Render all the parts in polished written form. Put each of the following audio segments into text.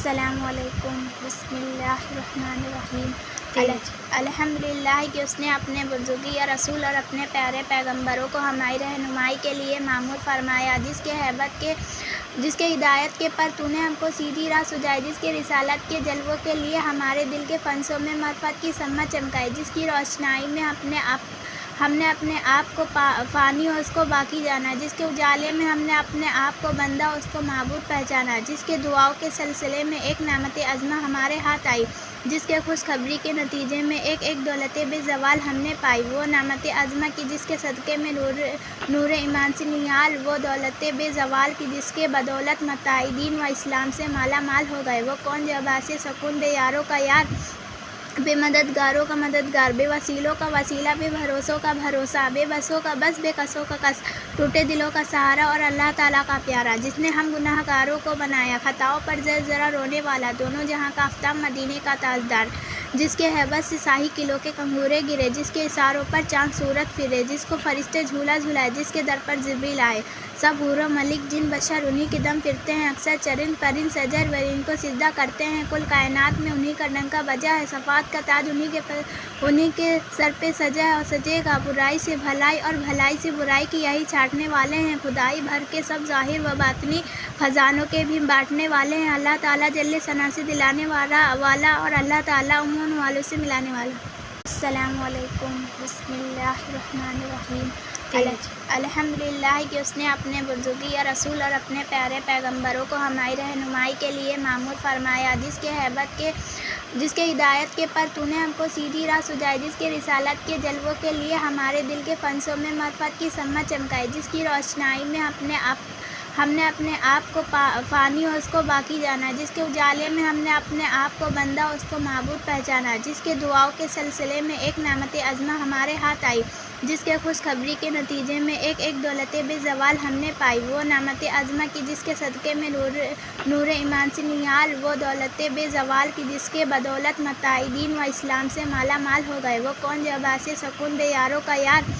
السلام علیکم۔ بسم اللہ الرحمن الرحیم۔ الحمدللہ کہ اس نے اپنے بزرگی یا رسول اور اپنے پیارے پیغمبروں کو ہماری رہنمائی کے لیے معمور فرمایا، جس کے ہدایت کے پر تو نے ہم کو سیدھی راہ سجائی، جس کے رسالت کے جلووں کے لیے ہمارے دل کے فنسوں میں معرفت کی شمع چمکائی، جس کی روشنائی میں ہم نے اپنے آپ کو فانی اور اس کو باقی جانا، جس کے اجالے میں ہم نے اپنے آپ کو بندہ اور اس کو معبود پہچانا، جس کے دعاؤں کے سلسلے میں ایک نعمت عظمہ ہمارے ہاتھ آئی، جس کے خوشخبری کے نتیجے میں ایک دولت بے زوال ہم نے پائی، وہ نعمت عظمہ کی جس کے صدقے میں نور ایمان سے نہال، وہ دولت بے زوال کی جس کے بدولت متاع دین و اسلام سے مالا مال ہو گئے، وہ کون جو باعث سکون، بے یاروں کا یار، بے مددگاروں کا مددگار، بے وسیلوں کا وسیلہ، بے بھروسوں کا بھروسہ، بے بسوں کا بس، بے کسوں کا کس، ٹوٹے دلوں کا سہارا اور اللہ تعالیٰ کا پیارا، جس نے ہم گناہ گاروں کو بنایا خطاؤں پر ذرا رونے والا، دونوں جہاں کا آفتاب، مدینے کا تاجدار، جس کے ہیبت سے شاہی قلعوں کے کنگورے گرے، جس کے اشاروں پر چاند سورج پھرے، جس کو فرشتے جھولا جھلائے، جس کے در پر جبریل آئے، سب حور و ملک جن بشر انہی کے دم پھرتے ہیں، اکثر چرند پرند شجر ورین کو سجدہ کرتے ہیں، کل کائنات میں انہی کا ڈنکا بجا ہے، صفات کا تاج انہی کے سر پہ سجا ہے اور سجے گا، برائی سے بھلائی اور بھلائی سے برائی کی یہی چھانٹنے والے ہیں، خدائی بھر کے سب ظاہر و باطنی خزانوں کے بھی بانٹنے والے ہیں، اللہ تعالیٰ جل ثنا سے دلانے والا اور اللہ تعالیٰ امون والوں سے ملانے والا۔ السلام علیکم۔ بسم اللہ الرحمن الرحیم۔ الحمدللہ کہ اس نے اپنے بزرگی یا رسول اور اپنے پیارے پیغمبروں کو ہماری رہنمائی کے لیے معمور فرمایا، جس کے ہدایت کے پر تو نے ہم کو سیدھی راہ سجائی، جس کے رسالت کے جلووں کے لیے ہمارے دل کے فنسوں میں معرفت کی شمع چمکائی، جس کی روشنائی میں ہم نے اپنے آپ کو فانی اور اس کو باقی جانا، جس کے اجالے میں ہم نے اپنے آپ کو بندہ اور اس کو معبود پہچانا، جس کے دعاؤں کے سلسلے میں ایک نعمت عظمہ ہمارے ہاتھ آئی، جس کے خوشخبری کے نتیجے میں ایک دولت بے زوال ہم نے پائی، وہ نعمت عظمہ کی جس کے صدقے میں نور ایمان سے نہال، وہ دولت بے زوال کی جس کے بدولت متاع دین و اسلام سے مالا مال ہو گئے، وہ کون جو باعث سکون، بے یاروں کا یار،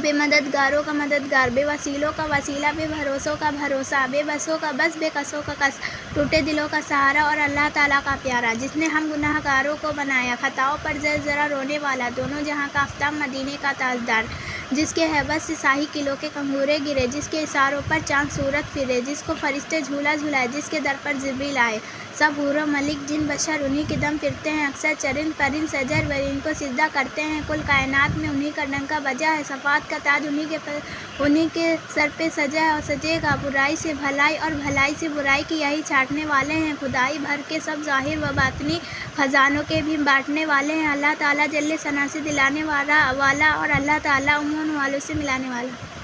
بے مددگاروں کا مددگار، بے وسیلوں کا وسیلہ، بے بھروسوں کا بھروسہ، بے بسوں کا بس، بے کسوں کا کس، ٹوٹے دلوں کا سہارا اور اللہ تعالیٰ کا پیارا، جس نے ہم گناہ گاروں کو بنایا خطاؤں پر ذرا رونے والا، دونوں جہاں کا آفتاب، مدینے کا تاجدار، جس کے ہیبت سے شاہی قلعوں کے کنگورے گرے، جس کے اشاروں پر چاند سورج پھرے، جس کو فرشتے جھولا جھلائے، جس کے در پر جبریل آئے، سب حور و ملک جن بشر انہی کے دم پھرتے ہیں، اکثر چرند پرند شجر ورین کو سجدہ کرتے ہیں، کل کائنات میں انہی کا ڈنکا بجا ہے، صفات کا تاج انہی کے سر پہ سجا ہے اور سجے گا، برائی سے بھلائی اور بھلائی سے برائی کی یہی چھانٹنے والے ہیں، خدائی بھر کے سب ظاہر و باطنی خزانوں کے بھی بانٹنے والے ہیں، اللہ تعالیٰ جل ثنا سے دلانے والا اور اللہ تعالیٰ امون والوں سے ملانے والا۔